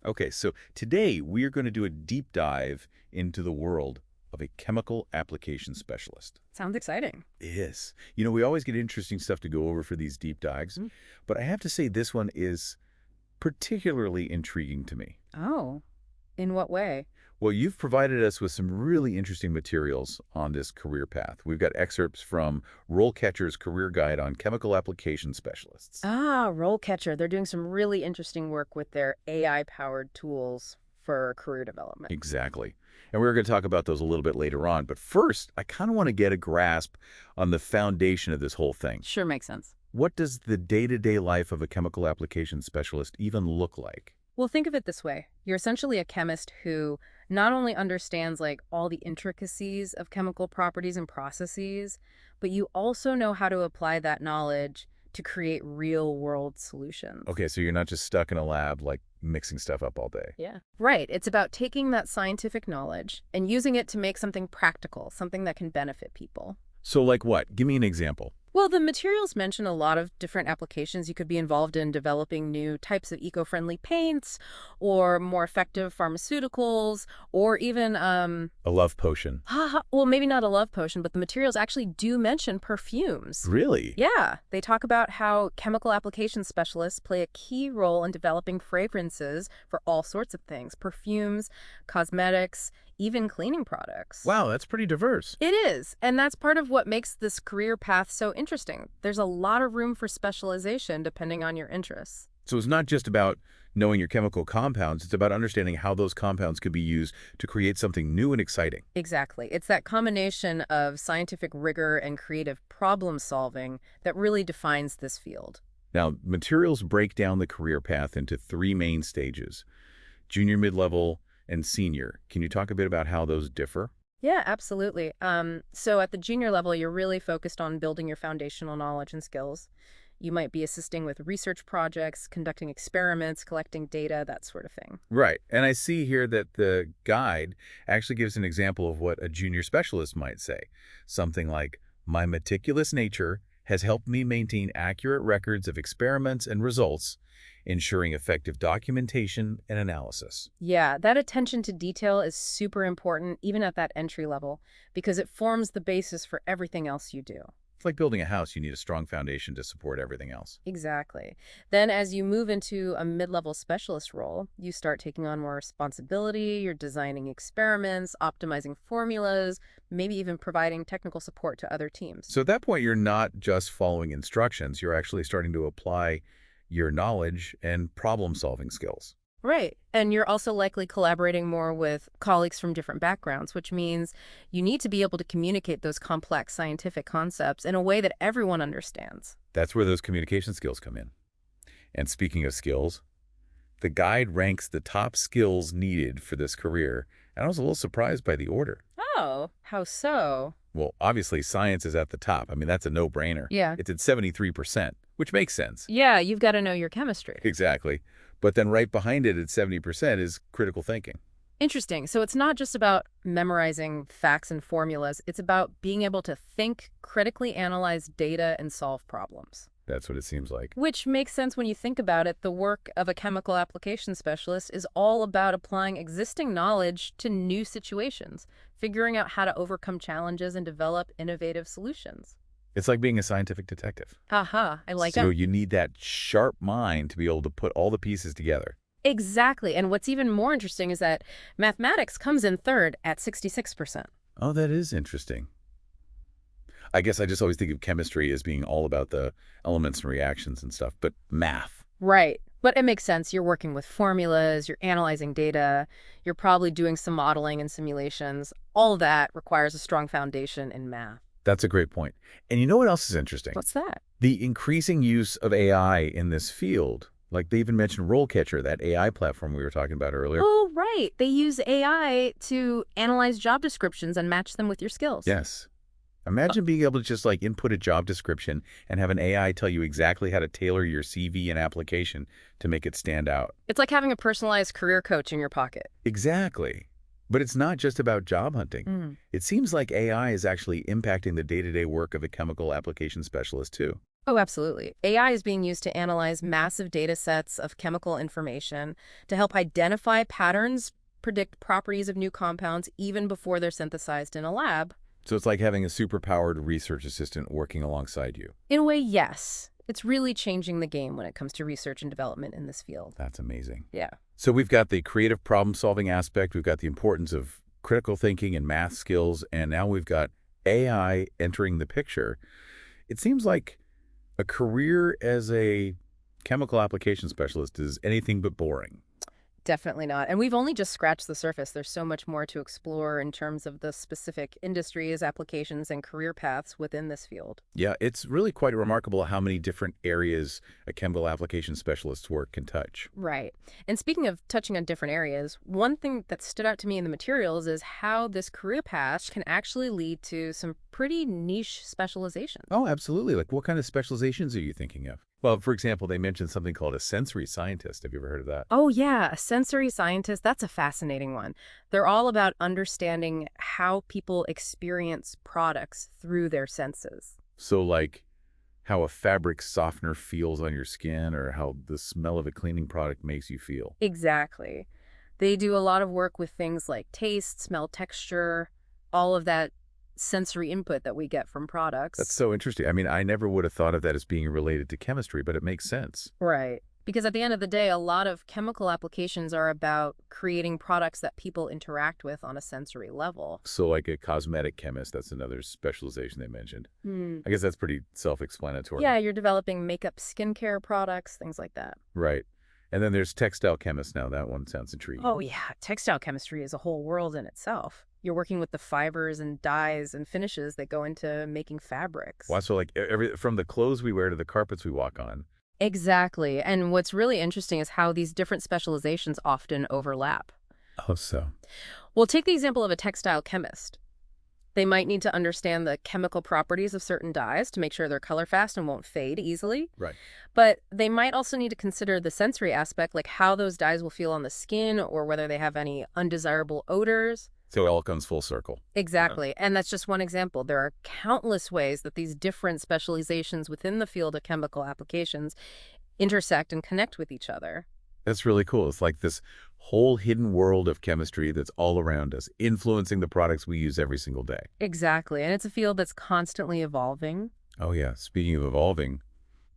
Okay, so today we are going to do a deep dive into the world of a chemical application specialist. Sounds exciting. Yes. You know, we always get interesting stuff to go over for these deep dives, Mm. but I have to say this one is particularly intriguing to me. Oh, in what way? Well, you've provided us with some really interesting materials on this career path. We've got excerpts from RoleCatcher's career guide on chemical application specialists. RoleCatcher. They're doing some really interesting work with their AI-powered tools for career development. Exactly. And we're going to talk about those a little bit later on. But first, I kind of want to get a grasp on the foundation of this whole thing. Sure makes sense. What does the day-to-day life of a chemical application specialist even look like? Well, think of it this way. You're essentially a chemist who not only understands all the intricacies of chemical properties and processes, but you also know how to apply that knowledge to create real-world solutions. Okay, so you're not just stuck in a lab, like mixing stuff up all day. Yeah. Right. It's about taking that scientific knowledge and using it to make something practical, something that can benefit people. So like what? Give me an example. Well, the materials mention a lot of different applications. You could be involved in developing new types of eco-friendly paints or more effective pharmaceuticals or even, A love potion. well, maybe not a love potion, but the materials actually do mention perfumes. Really? Yeah, they talk about how chemical application specialists play a key role in developing fragrances for all sorts of things, perfumes, cosmetics, even cleaning products. Wow, that's pretty diverse. It is, and that's part of what makes this career path so interesting. There's a lot of room for specialization depending on your interests. So it's not just about knowing your chemical compounds, it's about understanding how those compounds could be used to create something new and exciting. Exactly. It's that combination of scientific rigor and creative problem solving that really defines this field. Now, materials break down the career path into three main stages: junior, mid-level, and senior. Can you talk a bit about how those differ? Yeah, absolutely. So at the junior level, you're really focused on building your foundational knowledge and skills. You might be assisting with research projects, conducting experiments, collecting data, that sort of thing. Right. And I see here that the guide actually gives an example of what a junior specialist might say. Something like, "My meticulous nature has helped me maintain accurate records of experiments and results, ensuring effective documentation and analysis." Yeah, that attention to detail is super important, even at that entry level, because it forms the basis for everything else you do. It's like building a house. You need a strong foundation to support everything else. Exactly. Then as you move into a mid-level specialist role, you start taking on more responsibility. You're designing experiments, optimizing formulas, maybe even providing technical support to other teams. So at that point, you're not just following instructions. You're actually starting to apply your knowledge and problem-solving skills. Right. And you're also likely collaborating more with colleagues from different backgrounds, which means you need to be able to communicate those complex scientific concepts in a way that everyone understands. That's where those communication skills come in. And speaking of skills, the guide ranks the top skills needed for this career, and I was a little surprised by the order. Oh, how so? Well, obviously, science is at the top. I mean, that's a no-brainer. Yeah. It's at 73%, which makes sense. Yeah, you've got to know your chemistry. Exactly. But then right behind it at 70% is critical thinking. Interesting. So it's not just about memorizing facts and formulas. It's about being able to think, critically analyze data, and solve problems. That's what it seems like. Which makes sense when you think about it. The work of a chemical application specialist is all about applying existing knowledge to new situations, figuring out how to overcome challenges and develop innovative solutions. It's like being a scientific detective. Aha, I like So that. you need that sharp mind to be able to put all the pieces together. Exactly. And what's even more interesting is that mathematics comes in third at 66%. Oh, that is interesting. I guess I just always think of chemistry as being all about the elements and reactions and stuff, but math. Right. But it makes sense. You're working with formulas, you're analyzing data, you're probably doing some modeling and simulations. All of that requires a strong foundation in math. That's a great point. And you know what else is interesting? What's that? The increasing use of AI in this field. Like they even mentioned RoleCatcher, that AI platform we were talking about earlier. Oh, right. They use AI to analyze job descriptions and match them with your skills. Yes. Imagine being able to just like input a job description and have an AI tell you exactly how to tailor your CV and application to make it stand out. It's like having a personalized career coach in your pocket. Exactly. But it's not just about job hunting. Mm. It seems like AI is actually impacting the day-to-day work of a chemical application specialist too. Oh, absolutely. AI is being used to analyze massive data sets of chemical information to help identify patterns, predict properties of new compounds even before they're synthesized in a lab. So it's like having a superpowered research assistant working alongside you. In a way, yes. It's really changing the game when it comes to research and development in this field. That's amazing. Yeah. So we've got the creative problem-solving aspect, we've got the importance of critical thinking and math skills, and now we've got AI entering the picture. It seems like a career as a chemical application specialist is anything but boring. Definitely not. And we've only just scratched the surface. There's so much more to explore in terms of the specific industries, applications, and career paths within this field. Yeah, it's really quite remarkable how many different areas a chemical application specialist's work can touch. Right. And speaking of touching on different areas, one thing that stood out to me in the materials is how this career path can actually lead to some pretty niche specializations. Oh, absolutely. Like what kind of specializations are you thinking of? Well, for example, they mentioned something called a sensory scientist. Have you ever heard of that? Oh, yeah, a sensory scientist. That's a fascinating one. They're all about understanding how people experience products through their senses. So like how a fabric softener feels on your skin or how the smell of a cleaning product makes you feel. Exactly. They do a lot of work with things like taste, smell, texture, all of that sensory input that we get from That's products. so interesting. I mean, I never would have thought of that as being related to chemistry, but it makes sense. Right. Because at the end of the day, a lot of chemical applications are about creating products that people interact with on a sensory level. So like a cosmetic chemist, that's another specialization they mentioned. Hmm. I guess that's pretty self-explanatory. Yeah, you're developing makeup, skincare products, things like that. Right. And then there's textile chemists now. That one sounds intriguing. Oh, yeah. Textile chemistry is a whole world in itself. You're working with the fibers and dyes and finishes that go into making fabrics. Wow, so like from the clothes we wear to the carpets we walk on. Exactly. And what's really interesting is how these different specializations often overlap. Oh, so. Well, take the example of a textile chemist. They might need to understand the chemical properties of certain dyes to make sure they're color fast and won't fade easily. Right. But they might also need to consider the sensory aspect, like how those dyes will feel on the skin or whether they have any undesirable odors. So it all comes full circle. Exactly. And that's just one example. There are countless ways that these different specializations within the field of chemical applications intersect and connect with each other. That's really cool. It's like this whole hidden world of chemistry that's all around us, influencing the products we use every single day. Exactly. And it's a field that's constantly evolving. Oh, yeah. Speaking of evolving,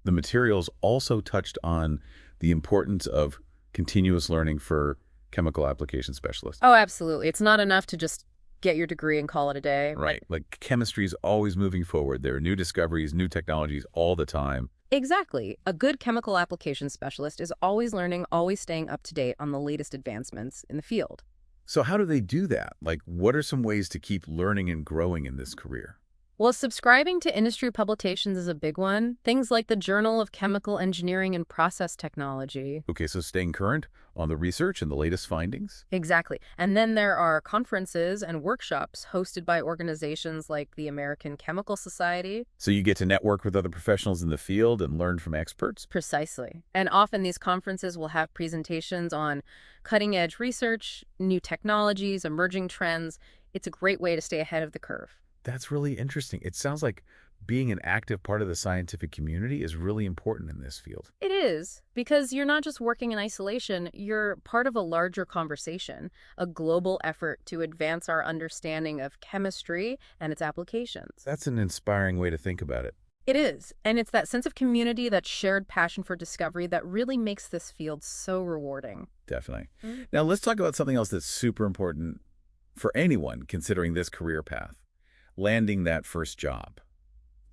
the materials also touched on the importance of continuous learning for chemical application specialists. Oh, absolutely. It's not enough to just get your degree and call it a day. Right. Like chemistry is always moving forward. There are new discoveries, new technologies all the time. Exactly. A good chemical application specialist is always learning, always staying up to date on the latest advancements in the field. So how do they do that? Like, what are some ways to keep learning and growing in this career? Well, subscribing to industry publications is a big one. Things like the Journal of Chemical Engineering and Process Technology. Okay, so staying current on the research and the latest findings. Exactly. And then there are conferences and workshops hosted by organizations like the American Chemical Society. So you get to network with other professionals in the field and learn from experts. Precisely. And often these conferences will have presentations on cutting edge research, new technologies, emerging trends. It's a great way to stay ahead of the curve. That's really interesting. It sounds like being an active part of the scientific community is really important in this field. It is, because you're not just working in isolation, you're part of a larger conversation, a global effort to advance our understanding of chemistry and its applications. That's an inspiring way to think about it. It is, and it's that sense of community, that shared passion for discovery that really makes this field so rewarding. Definitely. Mm. Now let's talk about something else that's super important for anyone considering this career path. Landing that first job.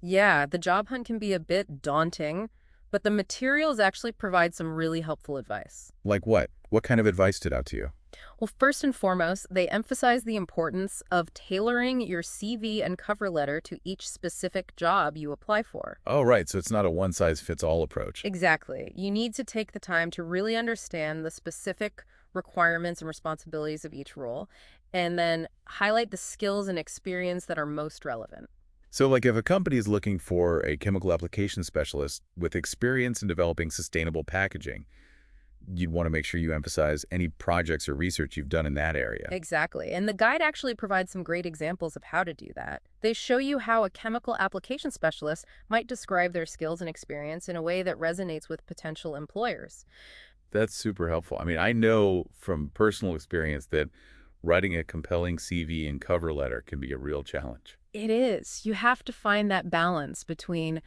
Yeah, the job hunt can be a bit daunting, but the materials actually provide some really helpful advice. Like what? What kind of advice stood out to you? Well, first and foremost, they emphasize the importance of tailoring your CV and cover letter to each specific job you apply for. Oh, right. So it's not a one-size-fits-all approach. Exactly. You need to take the time to really understand the specific requirements and responsibilities of each role, and then highlight the skills and experience that are most relevant. So like if a company is looking for a chemical application specialist with experience in developing sustainable packaging, you'd want to make sure you emphasize any projects or research you've done in that area. Exactly. And the guide actually provides some great examples of how to do that. They show you how a chemical application specialist might describe their skills and experience in a way that resonates with potential employers. That's super helpful. I mean, I know from personal experience that writing a compelling CV and cover letter can be a real challenge. It is. You have to find that balance between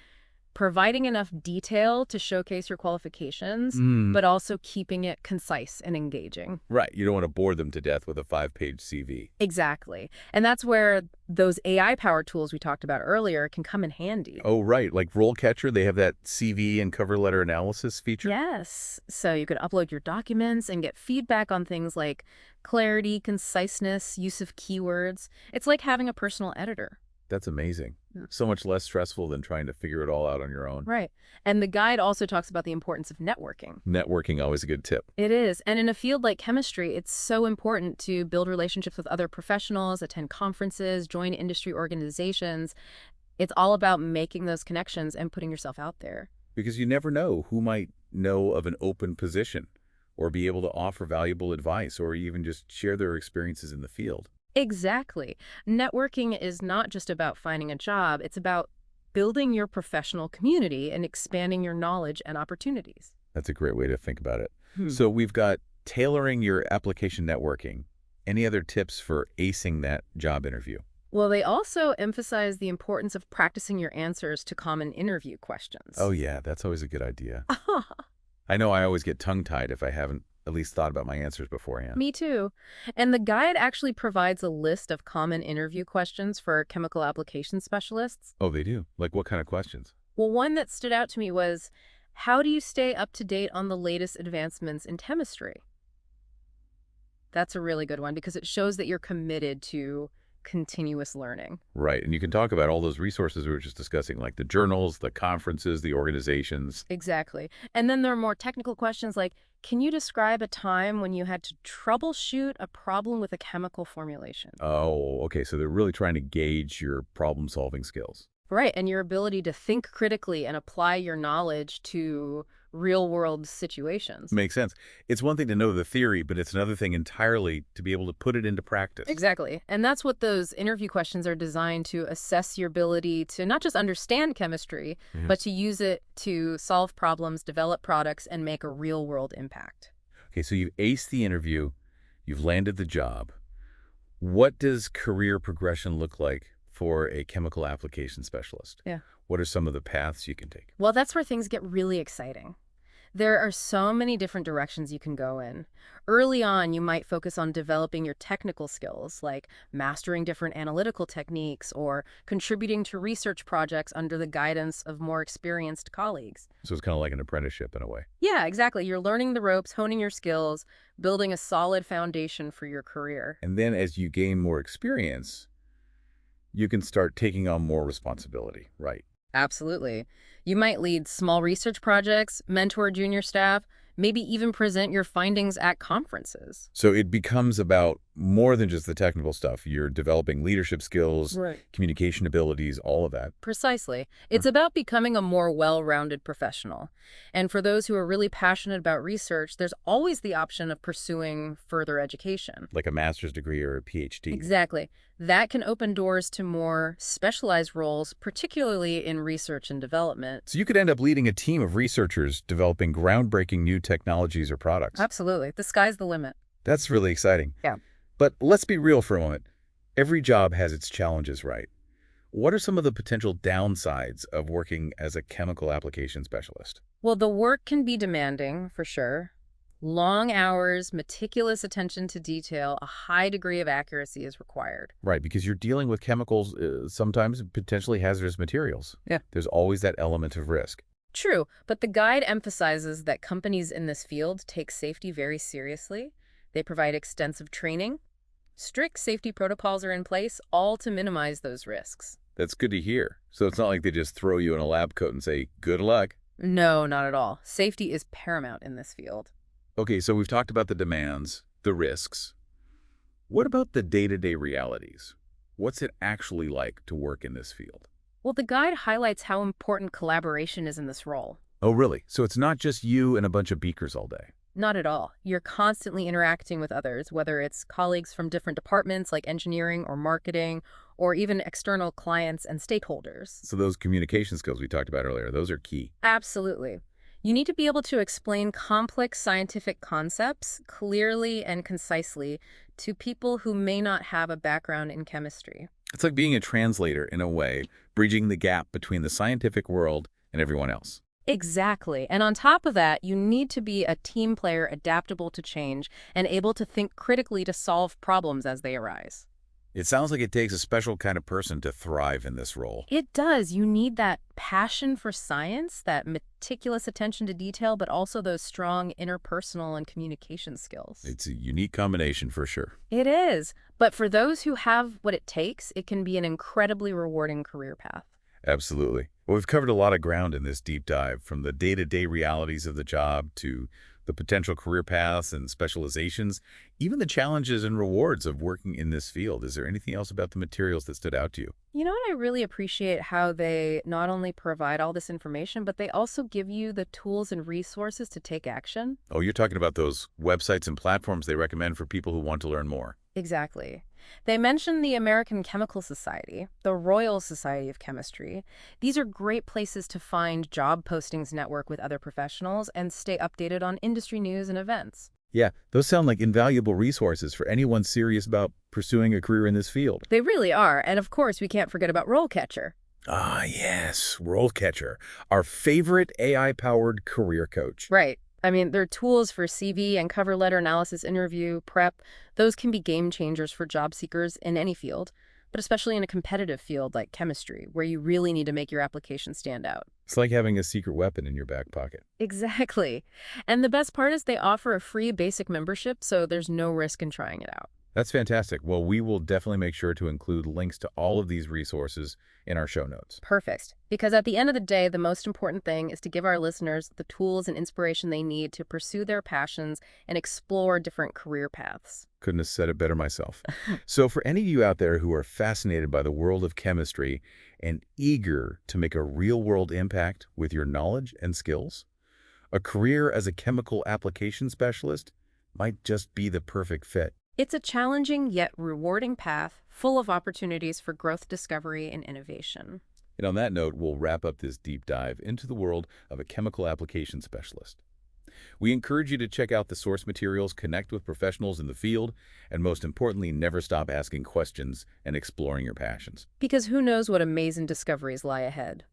providing enough detail to showcase your qualifications, Mm. but also keeping it concise and engaging. Right. You don't want to bore them to death with a 5-page CV. Exactly. And that's where those AI-powered tools we talked about earlier can come in handy. Oh, right. Like RoleCatcher, they have that CV and cover letter analysis feature. Yes. So you could upload your documents and get feedback on things like clarity, conciseness, use of keywords. It's like having a personal editor. That's amazing. Yeah. So much less stressful than trying to figure it all out on your own. Right. And the guide also talks about the importance of networking. Networking, always a good tip. It is. And in a field like chemistry, it's so important to build relationships with other professionals, attend conferences, join industry organizations. It's all about making those connections and putting yourself out there. Because you never know who might know of an open position or be able to offer valuable advice or even just share their experiences in the field. Exactly. Networking is not just about finding a job. It's about building your professional community and expanding your knowledge and opportunities. That's a great way to think about it. Hmm. So we've got tailoring your application networking. Any other tips for acing that job interview? Well, they also emphasize the importance of practicing your answers to common interview questions. Oh, yeah, that's always a good idea. I know I always get tongue-tied if I haven't at least thought about my answers beforehand. Me too. And the guide actually provides a list of common interview questions for chemical application specialists. Oh, they do? Like what kind of questions? Well, one that stood out to me was, how do you stay up to date on the latest advancements in chemistry? That's a really good one because it shows that you're committed to continuous learning. Right, and you can talk about all those resources we were just discussing, like the journals, the conferences, the organizations. Exactly. And then there are more technical questions like, can you describe a time when you had to troubleshoot a problem with a chemical formulation? Oh, okay, so they're really trying to gauge your problem-solving skills. Right, and your ability to think critically and apply your knowledge to real-world situations. Makes sense. It's one thing to know the theory, but it's another thing entirely to be able to put it into practice. Exactly. And that's what those interview questions are designed to assess your ability to not just understand chemistry, Yeah. but to use it to solve problems, develop products, and make a real-world impact. Okay, so you've aced the interview, you've landed the job. What does career progression look like for a chemical application specialist? Yeah. What are some of the paths you can take? Well, that's where things get really exciting. There are so many different directions you can go in. Early on, you might focus on developing your technical skills, like mastering different analytical techniques or contributing to research projects under the guidance of more experienced colleagues. So it's kind of like an apprenticeship in a way. Yeah, exactly. You're learning the ropes, honing your skills, building a solid foundation for your career. And then as you gain more experience, you can start taking on more responsibility, right? Absolutely. You might lead small research projects, mentor junior staff, maybe even present your findings at conferences. So it becomes about more than just the technical stuff. You're developing leadership skills, Right. communication abilities, all of that. Precisely. It's about becoming a more well-rounded professional. And for those who are really passionate about research, there's always the option of pursuing further education. Like a master's degree or a PhD. Exactly. That can open doors to more specialized roles, particularly in research and development. So you could end up leading a team of researchers developing groundbreaking new technologies or products. Absolutely. The sky's the limit. That's really exciting. Yeah. But let's be real for a moment. Every job has its challenges, right? What are some of the potential downsides of working as a chemical application specialist? Well, the work can be demanding, for sure. Long hours, meticulous attention to detail, a high degree of accuracy is required. Right, because you're dealing with chemicals, sometimes potentially hazardous materials. Yeah. There's always that element of risk. True, but the guide emphasizes that companies in this field take safety very seriously. They provide extensive training. Strict safety protocols are in place, all to minimize those risks. That's good to hear. So it's not like they just throw you in a lab coat and say, good luck. No, not at all. Safety is paramount in this field. Okay, so we've talked about the demands, the risks. What about the day-to-day realities? What's it actually like to work in this field? Well, the guide highlights how important collaboration is in this role. Oh, really? So it's not just you and a bunch of beakers all day? Not at all. You're constantly interacting with others, whether it's colleagues from different departments like engineering or marketing, or even external clients and stakeholders. So those communication skills we talked about earlier, those are key. Absolutely. You need to be able to explain complex scientific concepts clearly and concisely to people who may not have a background in chemistry. It's like being a translator in a way, bridging the gap between the scientific world and everyone else. Exactly. And on top of that, you need to be a team player adaptable to change and able to think critically to solve problems as they arise. It sounds like it takes a special kind of person to thrive in this role. It does. You need that passion for science, that meticulous attention to detail, but also those strong interpersonal and communication skills. It's a unique combination for sure. It is. But for those who have what it takes, it can be an incredibly rewarding career path. Absolutely. Well, we've covered a lot of ground in this deep dive, from the day-to-day realities of the job to the potential career paths and specializations, even the challenges and rewards of working in this field. Is there anything else about the materials that stood out to you? You know what? I really appreciate how they not only provide all this information, but they also give you the tools and resources to take action. Oh, you're talking about those websites and platforms they recommend for people who want to learn more. Exactly. They mention the American Chemical Society, the Royal Society of Chemistry. These are great places to find job postings, network with other professionals, and stay updated on industry news and events. Yeah, those sound like invaluable resources for anyone serious about pursuing a career in this field. They really are. And of course, we can't forget about RoleCatcher. Ah, yes, RoleCatcher, our favorite AI-powered career coach. Right. I mean, their tools for CV and cover letter analysis, interview, prep, those can be game changers for job seekers in any field, but especially in a competitive field like chemistry, where you really need to make your application stand out. It's like having a secret weapon in your back pocket. Exactly. And the best part is they offer a free basic membership, so there's no risk in trying it out. That's fantastic. Well, we will definitely make sure to include links to all of these resources in our show notes. Perfect. Because at the end of the day, the most important thing is to give our listeners the tools and inspiration they need to pursue their passions and explore different career paths. Couldn't have said it better myself. So for any of you out there who are fascinated by the world of chemistry and eager to make a real-world impact with your knowledge and skills, a career as a chemical application specialist might just be the perfect fit. It's a challenging yet rewarding path, full of opportunities for growth, discovery, and innovation. And on that note, we'll wrap up this deep dive into the world of a chemical application specialist. We encourage you to check out the source materials, connect with professionals in the field, and most importantly, never stop asking questions and exploring your passions. Because who knows what amazing discoveries lie ahead.